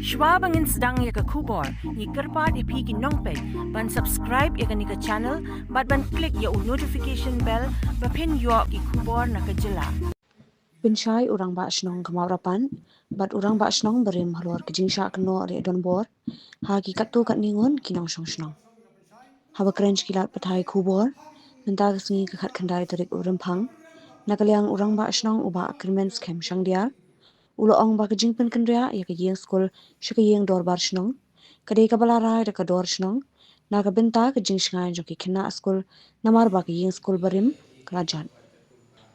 Shwa bangin sedang ya ke kubor, ni kerpat ipi ki nongpe, ban subscribe ya ke ni ke channel, ban klik ya notification bell, bapin yo ki kubor na ke jela. Pensyai orang ba snong kemawrapan, bat orang ba snong berim halor kejing syak keno re don bor, ha ki katu kat ningon kinong snong snong. Haba keren kilat petai kubor, mentah kesengi kekat kendai terik urempang, nakaliang orang ba snong uba krimen skem syang dia, ulo ong ba kejing pen kendria ya ke yeng skul syaka yeng dor bar snong, kadai kabalarai da ka dor snong, na ka benta kejing syangai joki kena skul namar ba ke yeng skul berim kelajan.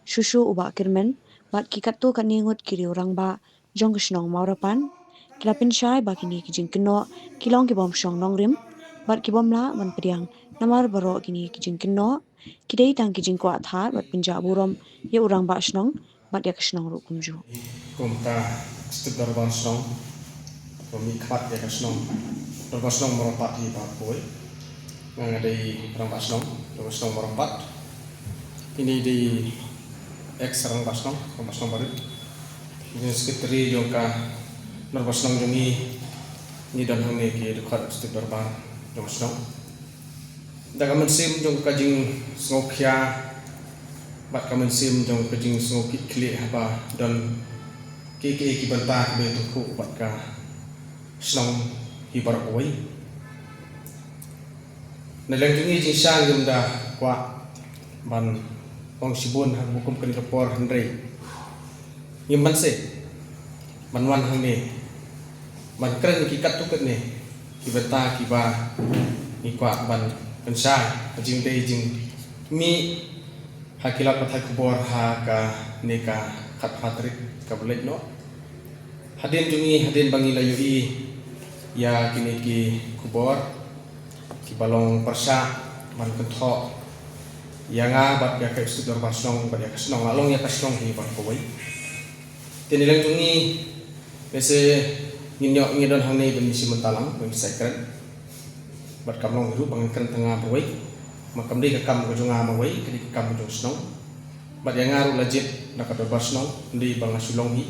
Susu uba kirmen, bat kikat tu kat ningut kiri orang ba jong kesnong maurapan, kila pensyai ba kini kijing keno kilong kibom syong nongrim, bat kibom la ban pediang namar baro kini kijing keno, kidai tang kijing kuat hat bat penja burom ya orang ba snong, bat ya kesnong ru kumju. Kumta stuk darban snong, kami khat ya kesnong, darban snong merompat di bakoi, ngadai orang ba snong, darban snong merompat, ini di X serang basnong, basnong baru. Ini sekretari jongka nor basnong jongi ni dan hang ni ki dekat stik darbar jong basnong. Da kamen sim jong kajing sngokya bat kamen sim jong kajing sngokit kli haba dan ki bantah be tu bat ka snong hibar oi. Nalang jongi jing sang jom da kwa ban Ong sibun hang hukum kini rapor Henry Yimban se Manwan hang ni Man keren kikat tuket ni Kibeta kiba Ikwa ban pensai Jing day jing Mi Hakilat patai kubor ha ka Neka kat hatrik Kabulet no Hadin jungi hadin bangi layu i Ya kini ki kubor Kibalong persa Man kentok yang bat ya ke studio basnong bat ya kesnong lalong ya kesnong hi bat koi tinilang jungi bese nginyo ngidon hang nei benisi mentalang ben secret bat kamlong hiru pangkren tengah boi makam di kam ko junga boi kedi kam jong snong bat yang ngaru lajit nak ka basnong di bangasulong hi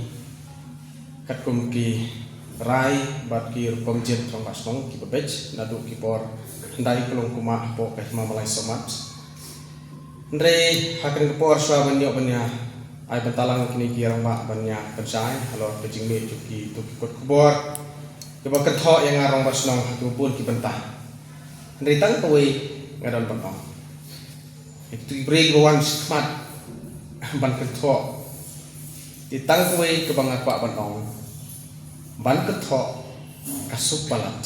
kat kum ki rai bat ki pemjet trong basnong ki babej nadu ki por ndai kelong kuma po ka mamalai somat Andre hakin kepor swa banyak banya ai bentalang kini kirang ba banya pensai kalau kejing me cuki tu kikut kubor ke bakar tho yang ngarong basnong tu pun ki bentah Andre tang koi ngadon bentong itu break one smart ban ketho ditang koi ke bang akwa bentong ban ketho kasup balat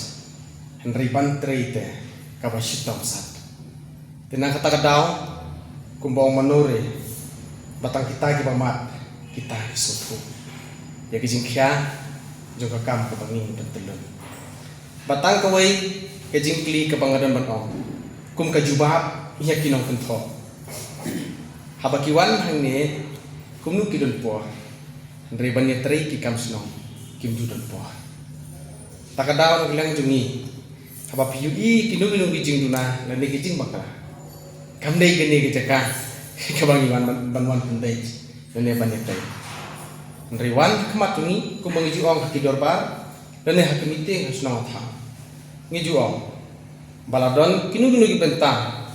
Andre ban treite ka basitong sat tenang kata kadau kumbang manure batang kita ki bamat kita isutu ya kijing kya juga kam ke bangin pentelun batang kawai kijing kli ke bangadan banong kum ka jubab iya kinong kentho habakiwan hang ne kum nu kidon po ndre banye tri ki kam snong kim judon po takadaw ng ilang jungi habapiyu i kinu kijing duna lani kijing bakala Kamdai kini keceka kebangiwan banwan pendai dan ya banyak tay. Nriwan kematungi kumbangi juong kaki dorbar dan ya hakimite hasnong thang. Ngi juong baladon kinu kibentang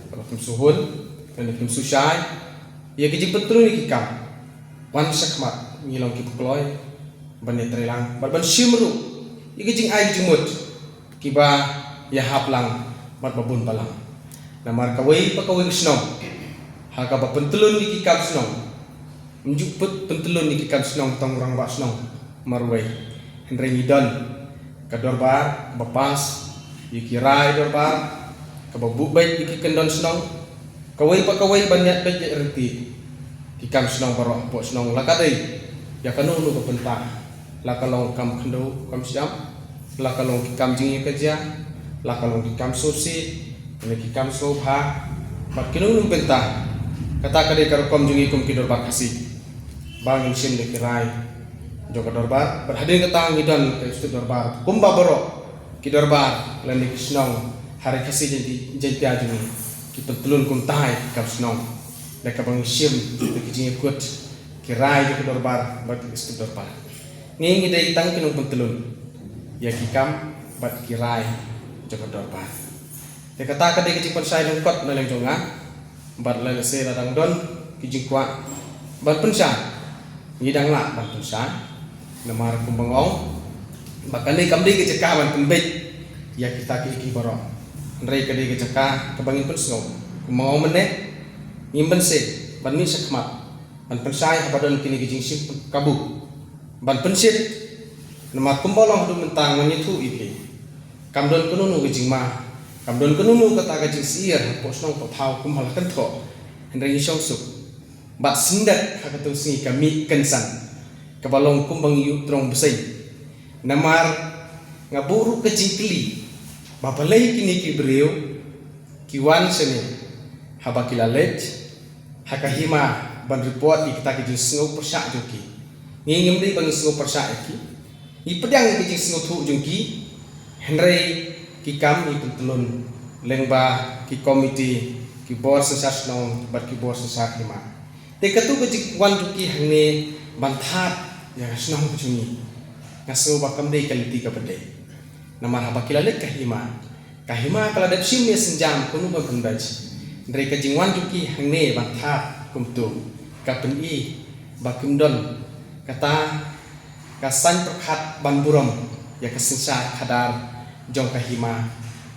kalau kim suhun dan kim susai ya kiji betul ni kikam wan sakmat ngilong ki pukloy banyak trilang ban simru ya kiji ai jumut kiba ya haplang mat babun balang namar kawai pakawai snong haka ba pentelun ni kikap snong menjuput pentelun ni kikap snong tong orang ba snong marwai henry ngidon kadorbar bapas yikirai dorbar kababu baik ikikendon snong kawai pakawai banyak baik reti kikam snong baro po snong lakadai ya kanu nu bepentah lakalong kam kendo kam siam lakalong kikam jingi kerja lakalong kikam sosi Neki kam sobha bat kinung bentah kata kadai karukom jungi kum kidor bat kasih bangin sim de kirai joka dorbar berhadir ketang ngidon ke stu dorbar kum baboro kidorbar lani kisnong hari kasih jadi jungi kita telun kum tai kam snong leka bangin sim de kijing ikut kirai joka dorbar bat stu dorbar ngi dei tang kinung pentelun ya kikam bat kirai joko dorban te kata ka dei ki pensai nong kot na leng jonga bat la se radang don ki jingkwa bat pensai ngi dang la bat pensai namar kumbangong bakali kam dei ki cekah ban pembek ya kita ki borok ndrei ka dei ki cekah kabangin pun sngom kumbangong mene ngimben se ban mi sekmat ban pensai hapadon kini ki jingsim kabu ban pensit nama kumbolong du mentang menyitu iki kamdon kununu gijingma kamdon kununu kata gajing siir pos nong potau kumhal kentho hendri song suk bat sindat hakatu singi kami kensan kabalong kumbang yu trong besai namar ngaburu kejingkli babalai kini ki breu kiwan seni habakilalet hakahima ban report ikta gijing sngo persak joki ngingim dei bang singo persa iki i pedang ki singo thu jungki henrei ki kam i pentelun lengba ki komiti ki board sesas nong bat ki board sesat lima te katu ki wan jungki hangne banthat ya snong jungi ngaso bakam dei kaliti ka bedai namar haba kilalet kahima kala dap sim ya senjam kunu bang kundaj ndrei ka jingwan jungki hangne banthat kumtu kapen i bakimdon kata kasan perkat ban burom ya kesensa kadar jong kahima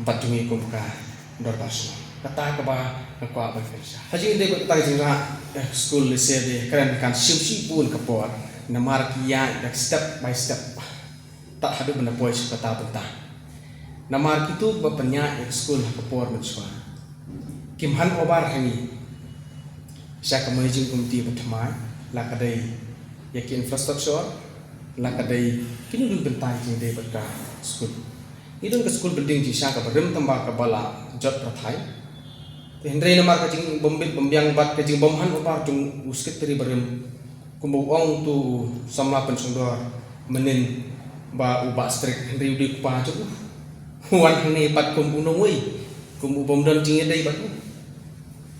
batungi kumka dorbasu kata kaba kakwa berfirsa haji inde kata jinga school lise de keren kan simsi pun kapor namar kiya dak step by step tak hadu benda pois kata bentah namar kitu bapenya school kapor menswa kimhan obar hani sya kemajing kumti pertama la kadai yaki infrastruktur la kadai kini dun bentai jing dei berka school idun ke school building ji sha ka berem tamba ka bala jot prathai te hendrei namar ka jing bombit bombyang bat ka jing bomhan opar jung uskit teri berem kumbu ong tu sama pensundor menin ba uba strik hendrei udi kupa ju wan hne pat kumbu nongui kumbu bomdon jing dei bat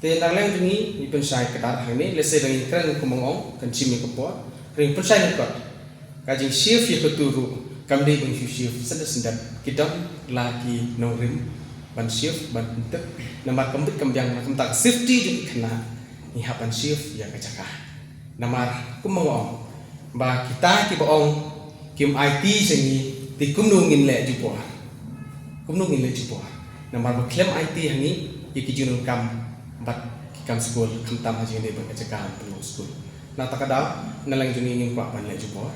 te nang leng jungi ni pensai kadar hne lese dengan keren kumong kan chimi kapor ring pensai nikot kajing shift ya keturu kamdei bang shift sedat kita lagi norim ban shift ban pentek namar kambit kambyang tak safety juga kena ni hapan shift ya kacakah namar kumong ba kita ki boong kim IT sengi ti kumnungin le jupor namar ba claim IT hangi iki junun kam bat kam school kam tam haji ne bang kacakah pelong school na takadaw nalang juni ngin kwa pan le jupor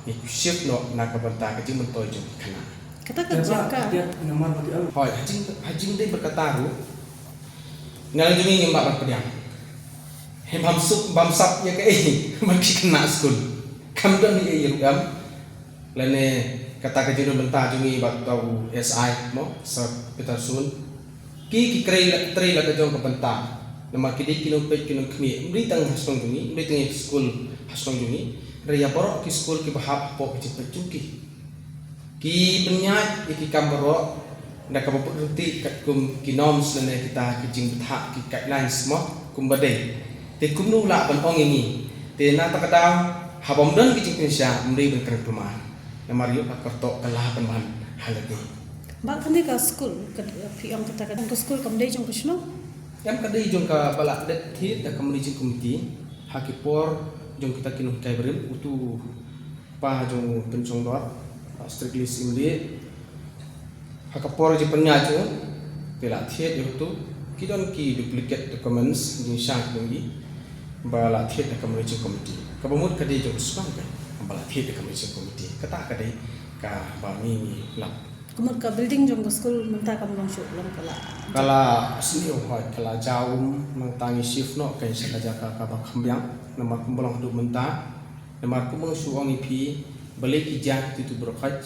ni shift no na kabanta ka jing mentoy jung kana kata kerja dia namar bagi au hoy hajing dei berkataru nalang juni ngin mak pediang hem hamsuk bamsap ya ke bagi kena school kam don ni yurgam lene kata ka jing benta jungi bak tau SI mo sa kita sun ki krei la ka jong kabanta nama kidi kilo pet kilo kmi mri tang hasong jungi mri tang school hasong jungi reya borok ki school ki bahap po ki pecuki ki penyat ki kamboro nda ka boput ruti kat kum ki norms lene kita ki jing betha ki guidelines mo kum badai te kum nu la ban ong ini te na takadaw habom don ki jing pensya mri ben kren rumah nama riyo ka kerto kalah ban ban halagi bak kani ka school kat pi ang kata ka school kam dei jong kusno yang kadai jong ka balak det thi da community committee hakipor jong kita kinu kai berem utu pa jong pencong dot strictly simli hakapor je penya jo tela thiet yo tu kidon ki duplicate documents jing sha ngi bala thiet da community committee kabamut kadai jong swang ka bala thiet da community committee kata kadai ka ba mi lap kumut ka building jong school menta kam long shuk long kala sini hoy kala jaum nang tangi shift no kai saka ka ba khambyang namar kumbolong du menta namar kumong suong ipi balik ijak tu berkaj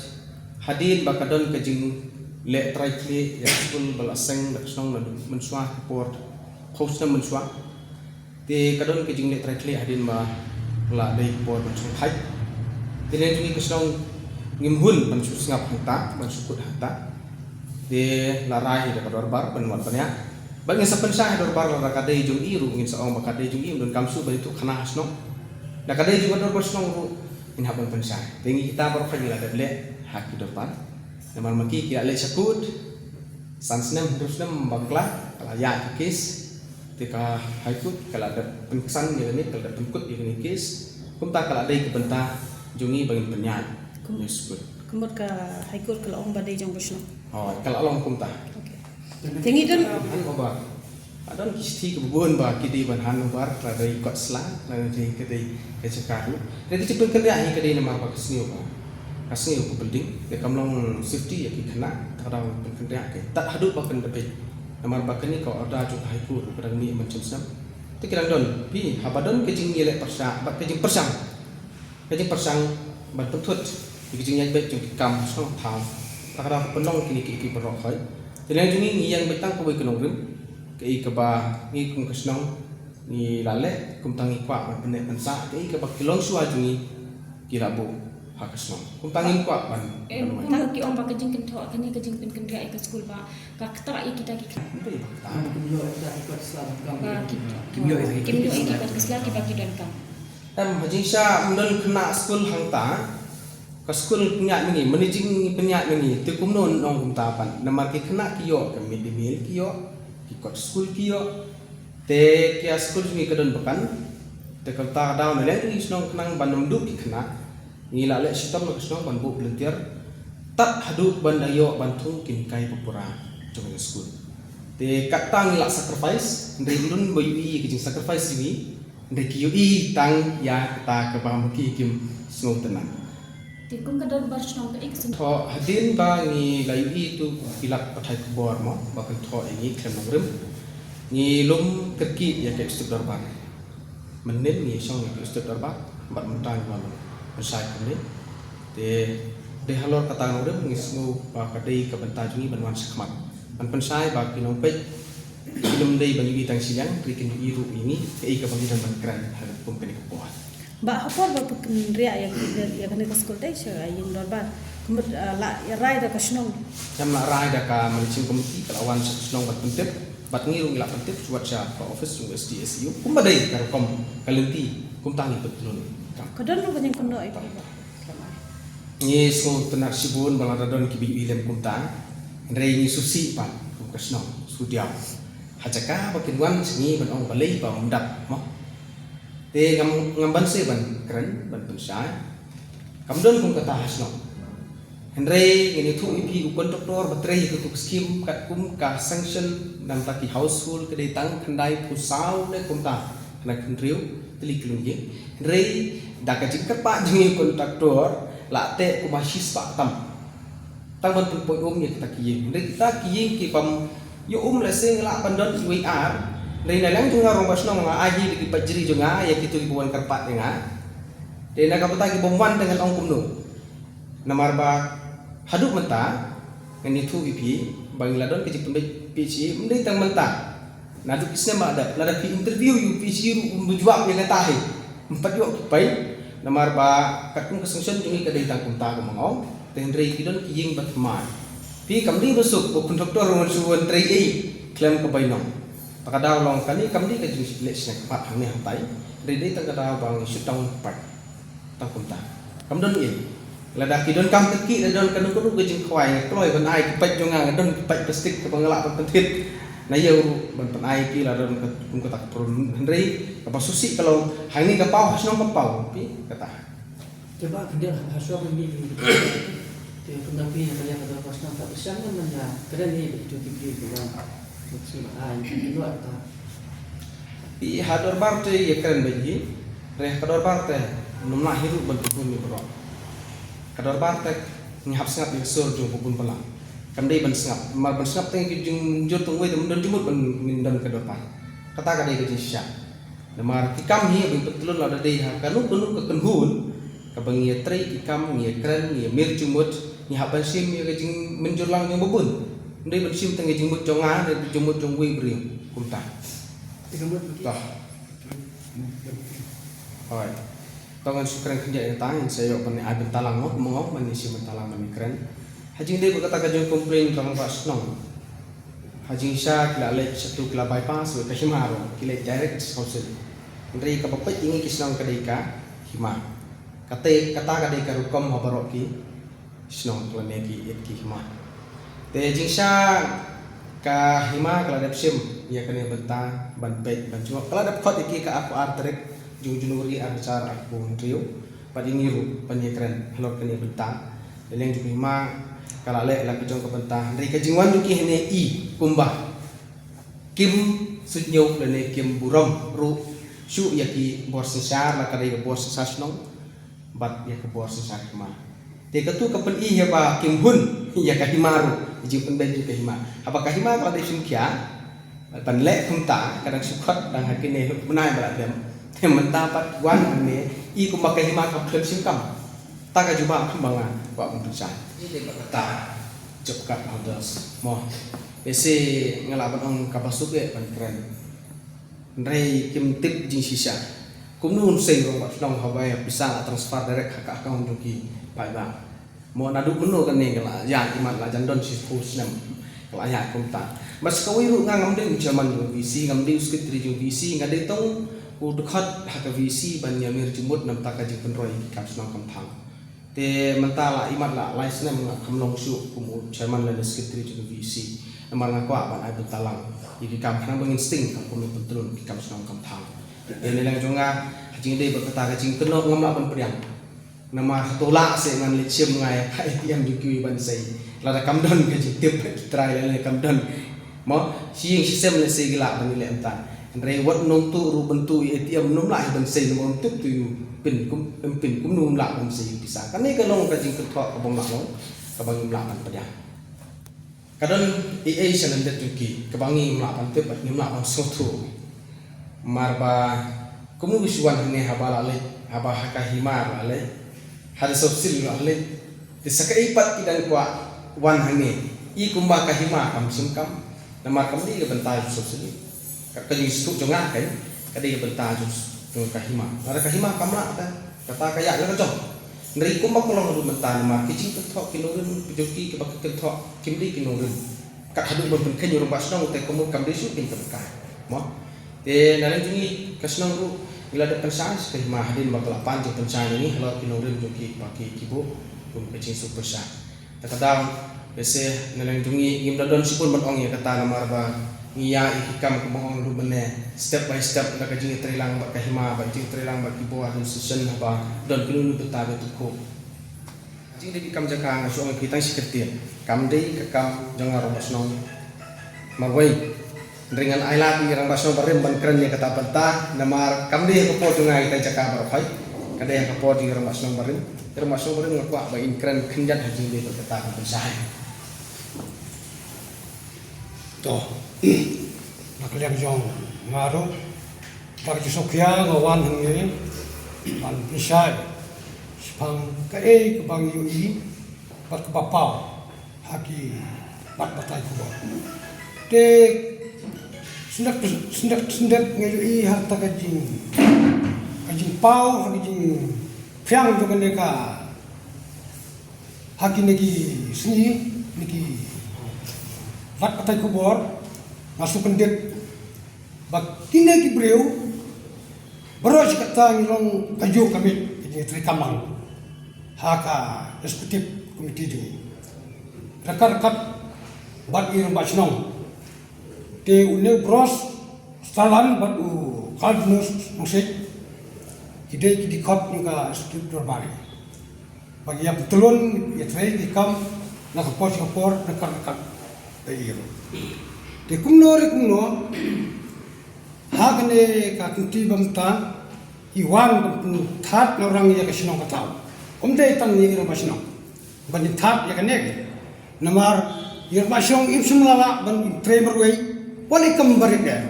hadir bakadon kajing le traikli ya school balaseng dak song na menswa port host na menswa te kadon kajing le traikli hadin ma la dei port menswa hai tinen tungi kesong ngimhun mansu ngap hata mansukut hata de larai de kadorbar penwan panya bagi sapen sah dorbar la kadai jung iru ngin saong bakadai jung im don kamsu bari tu khana hasno la kadai jung dorbar snong ru in haban pensai tengi kita baru kali ada beli hak depan nama maki kita le sakut sansnem terusnem bangla kalau ya kes tika haikut kalau ada penkesan ini kalau ada penkut ini kes kumta kalau ada kebentah jungi bagi penyan disebut Kumot ka high court kalau orang badai jang Krishna. oh kalau long kumta Okay. Tingi dan han obar adon kisti kebun ba kidi ban han obar ada ikut sela nanti kedi kecekaru jadi cepet kerja ini kedi nama apa kesniu ba kasniu ko building de kamlong safety ya kena tarau kerja ke tak hadut ba kan debit nama ba kini kau ada ju high court kadang ni macam sam tu kirang don pi habadon kejing nilai persa ba kejing persang ban pentut kejing nyai bet jung kam so thau takara penong kini ki perok hai jadi jungi yang betang ko kenong rim ke ba ngi kum kesnong ni lale kum tangi kwa bene pensa ke ba kilong suwa jungi kirabu ha kesnong kum tangi kwa ban tak ki om ba kejing kento kani kejing pen kendra ke school ba ka kta kita ki Kimyo ita ikut Islam kam. ba Kimyo ita kimyo iki ba kisla ki ba ki dan kam hajing sya mendon kena school hangta ka school punya ni managing punya ni te kum non ong kum tapan nama ke kena kiyo ke mid meal kiyo ki kot school kiyo te kia school ni kadon bekan te kalta daw ne le ni snong kenang bandom duk ki kena ni la le sitam no snong ban bu volunteer tak hadu ban ayo bantung kin kai pupura jong school te katang la sacrifice ndai lun boyi ki jing sacrifice ni ndai kiyo i tang ya ta ke ba ki kim snong tenang tikum ka dan bar snong ka iksun tho hadin ba ni layu itu pilak pathai kubor mo bakan tho ini khem nongrim ni lum kerki ya ke stud darbar menin ni song ke stud darbar bat mentang ba pensai kini de halor kata nongrim ni smu ba kadai ka benta jungi banwan sakmat ban pensai ba kinong pe ilum dei banyu tang siang krikin iru ini ke ka bangidan ban kran hal company ko ba hapor ba ria ya kani ka school dai sha ayin dor ba. Kumot la rai da Krishna. Jam nak rai dah ka managing committee kelawan senong bat pentip bat ngirung ila pentip cuat sya ka office ng SDSU kum badai kar kom kalenti kum tangi betul Kadon ro banyak kuno ai ba. ni so tenar sibun baladon ki bi ilem kum tang rei ni susi pan kum kasno sudiau hajaka bakin wan sengi ban ong balai ba mendap mo te ngamban se ban keren ban pensai kamdon kum kata hasno Henry ini tu ipi upon doktor baterai itu skim kat kum ka sanction nam taki household kedai tang kendai pusau de kum ta na kendriu teli kelungi Henry dak jingkat pak jengi kontraktor la te kum asis pak tam ban pun ni kita kiye Henry kita kiye ki pam yo la sing la pandon WR Dari nalang juga orang basno nga aji di pajri juga ya kitu ibuan karpat nga. De na kapata ki bomwan dengan ong kumno. Namarba haduk menta ngani thu ipi bangladon ke jipembe PC mending tang menta. Nadu kisne ma ada lada ki interview yu PC ru menjawab yang tahi. Empat yo pai namarba katung kesungsun jungi ke datang kunta ko mangong tendrei kidon kiying batman. Pi kamdi busuk ko konduktor ron suwon trei ei klaim ke bainong. Pakadaw long kani kamdi ka jus le snack pat hang ni hantai rede tang kadaw bang sutang pat tang kunta kamdon in lada kidon kam teki dadon kanu kanu ke jing khwai kloi ban ai pat jonga don pat plastik ke bangala pan pentit na yau ban pan ai ki ladon kum ka tak prun hendrei ka susi kalau hang ni ka pau hasno ka pau pi kata Coba kerja haswa ini. Dia pendamping yang kalian ada pasang tak besar kan mana. Kerana ni itu diberi dengan maksudnya itu apa? Pi hador barte ye keren bagi reh kador barte numna hiru ban pun ni bro kador barte ngap sangap ni sur jung pun pelang kamdei ban sangap mar ban sangap teng jung jur tung wei don jumut ban mindan kador pan kata kadai ke sya mar kikam hi bin betul la dei ha kanu kanu ke kenhun ka bangi trei kikam ni keren ni mir jumut ni haban sim ye ke jing menjurlang yang bebun ndai ban sim teng jing mut jonga de jumut jung wei bring kumta Tah. Hai. Tangan sukren kerja yang tangan saya pernah ada talang mau mengong manisi mentalang mani keren. Haji dia berkata kajun komplain tentang Pak Senong. Haji Syah kila lek satu kila bypass ke Himaro kila direct house. Ndai ka bapak ingi kisnong kadai ka Hima. kata kadai karukom habaroki snong klane ki et ki hima te jingsha ka hima kala dap sim ya kane benta ban pek ban cuma kala dap khot iki ka aku artrek junuri arcar aku trio padi niru panyekren helok kane benta leleng ju hima kala le la kijong ka benta dari ka jingwan ju ki hene i kumbah kim sunyok lene kim buram ru shu ya ki bor sesar la kadai bor sesar snong bat ya ke bor sesar hima te katu kapan i ya ba kim hun ya ka himaru ji pen ben ju ka hima apa ka hima kalau sim kia pan le kumta kadang sukot dang hakine menai bala dem tem mentapat wan ne i kumbah ka hima ka pen sim kam ta ka juba kembanga wa kumpusan ini ba kata cepat hadas mo ese ngalaban ong kapasuk e pan keren rei kim tip jing sisa kumnun sei rong ba nong habai bisa transfer direct ka account joki pai ba mo nadu menu kan ne kala ya imat la jandon si post nam kala ya kumta mas kawi ru ngam ding jaman jo vc ngam ding skit tri jo vc ngade tong u dekhat ha ka vc ban yamir jumut nam ta ka jing penroi kap snong kam thang te mentala imat la license nam kamlong su kumu jaman la skit tri jo vc namar ngaku ban ai bentalang iki kam khang bang insting kam kumu pentrun ki kam snong kam thang ele lang jonga jing dei berkata ka jing kenok ngam la ban priang nama tolak se ngan lecem ngai hai tiam jukui ban sei la kam don ka jing tip try le kam don mo siing sistem le se gila ban le enta re wat nom tu ru bentu ATM nom la ban sei nom tu tu pin kum nom la ban sei bisa kan ni ka long ka jing ketok ka bang la long ka bang la ban padang kadon EA sanan det juki ka bangi la ban tip ni la ban sotu marba kumu wiswan ne habala le haba ka himar le hada sopsil le te sakai pat idan kwa wan hane i kumba ka hima kam simkam namar kam di bentai sopsil ka ka jistu jonga kan ka di bentai jus ka hima ara ka hima kam la ta kata kaya le ka jong nri kumba kolong du bentai namar kicing ka thok kinurun pijoki ka bak ka thok kimdi kinurun ka hadu ben ken yorum basnong te kumu kam di su pin ka mo te nalang jungi kasnong ru ila da pensans ke hima hadin bakal panjang pensan ini kalau kinorin joki paki kibo kum kecing super sa takadam bese nalang jungi ngim dadon sipun batong ya kata namar ba ngiya ikam kemong ru bene step by step da kajing trilang ba ka hima ba jing trilang ba kibo adun session ba don kinunu beta betuko jing de kam jaka ngaso kita siketir kam de kam jangar basnong marwai dengan ailat yang basno barim ban keren ya kata benta namar kamdi yang kepo tungai kita cakap berfai kada yang kepo di rumah basno barim ngakwa ba in keren kenjat haji dia berkata bersah to nak liang jong ngaro par ki sokya ngawan henge ban pisai spang kae bang yui par ke bapau haki bat batai ko te sendak ngejui harta kajing pau kajing piang juga neka haki negi seni negi vat patai kubor masuk pendek bak kini ki breu beros kata ngilong kaju kami ini trikamang haka eksekutif komite ini rekat bat irung basnong te une bros salan bat u kalbnus musik kide kop juga struktur bari bagi yang betulun ya trade dikam nak kapor nak tayo te kumno hagne ka kunti bamta iwan that orang ya kasino katau umde tang ni ira masino ban that ya kane namar ir masong ibsum lala ban tremer way wali kembali dia.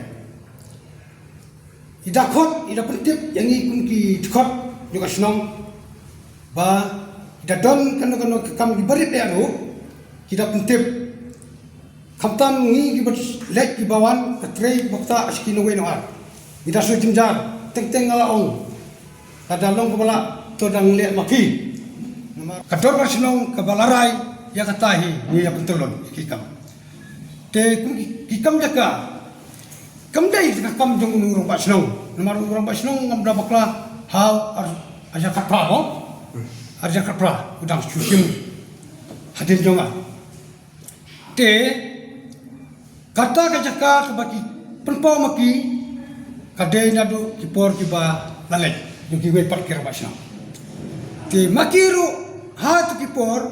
Ida pentip yang ikut ki dekot juga senang. Ba ida don kano kam diberi dia ro. Ida pentip kamtam ngi ki lek ki bawan ketrei bakta askino we noar. Ida su jinjar teng ala ong. Kada long kepala todang le maki. Kador senang kebalarai ya katahi ni ya pentulon kikam. Te kikam jaka kam dai kam jong urang basnong namar urang basnong ngam bakla hau aja kapra mo arja kapra udang susim hadir jonga te kata kajaka kebaki penpau maki kadai nadu kipor kiba lalai yung kiwe parkir basna te makiru hat kipor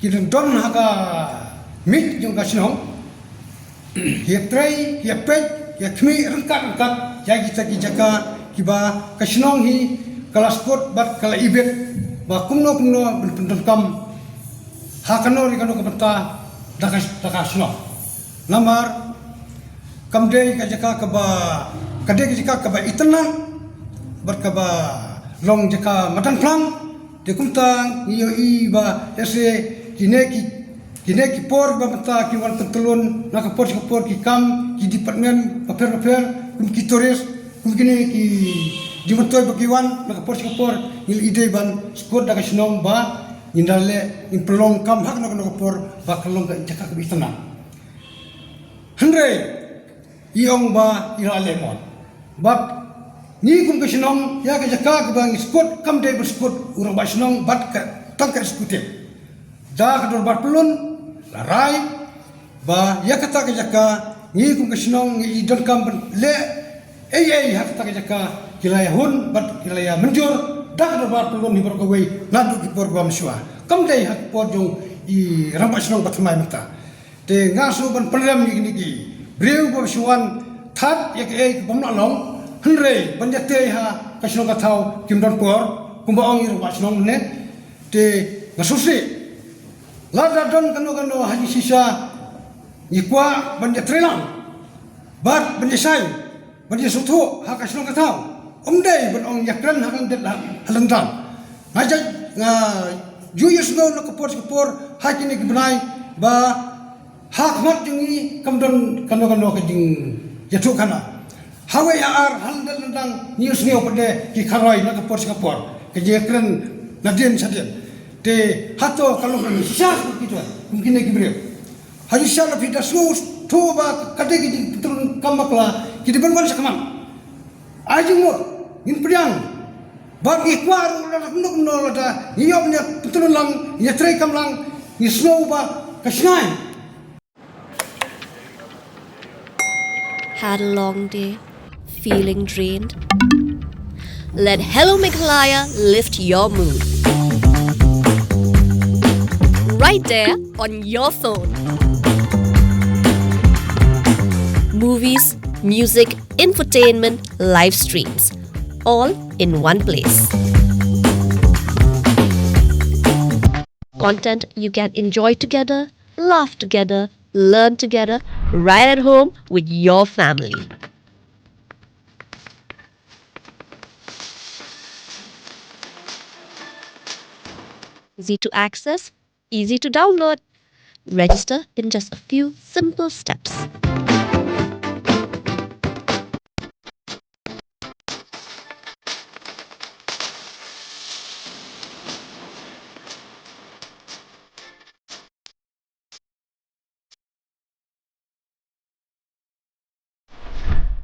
kidon don haga mit yung kasnong hiya tray hiya pet hiya kmi rangkat jagi taki jaka kiba kasnong hi kalaskot bat kala ibet ba kumno benton kam hakano rikano kapata dakasno namar kamde kajaka kaba kade kajaka kaba itna bat kaba long jaka matan plang de kumtang iyo iba ese kineki por ba mata ki wan pentulun nakapor ki kam ki department paper kum ki tores kum kini ki dimontoy bagiwan nakapor il ide ban skor daga sinong ba indale in pelong kam hak nakapor ba kalong ga jaka ka itna Henry iong ba ira lemon bat ni kum ka sinong ya ka jaka ka bang skot kam de skot urang ba sinong bat ka tangkar skutif da ka dor bat pelun larai ba ya kata ka jaka ni kum ka sinong i don kam le ei hak ta ka jaka kilaya hun bat kilaya menjur da ka dor bat pelun ni ber ka wei nadu ki por ba mswa kam de hak por jong i rang ba sinong bat mai mata te ngaso ban program ni ki breu ba mswan that yak ei bom na long Henry banjate ha kasno ka thau kim don por kumba ong ir wa snong ne te ngasusi la da don kano haji sisa ni kwa banjatre lang bat banjasai banjasutu ha kasno ka thau omdai ban ong yakran ha kan det halandan ngaja nga juyus no no kapor ha kini kibnai ba ha khmat jungi kamdon kano ka jing yatu kana hawe ar handal nandang news neo pade ki kharoi na kapor ke jekren nadien sadien te hato kalau kan syah gitu mungkin ki bre haji syah pida sus toba kade ki turun kamakla ki di ban sakaman ajumur in priang bagi kwar la nuk no la niom ne turun lang ya trei kam lang ni snow ba kasnai. Had a long day? Feeling drained? Let Hello Meghalaya lift your mood. Right there on your phone. Movies, music, infotainment, live streams, all in one place. Content you can enjoy together, laugh together, learn together, right at home with your family. Easy to access, easy to download. Register in just a few simple steps.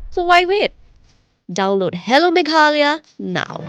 So why wait? Download Hello Meghalaya now.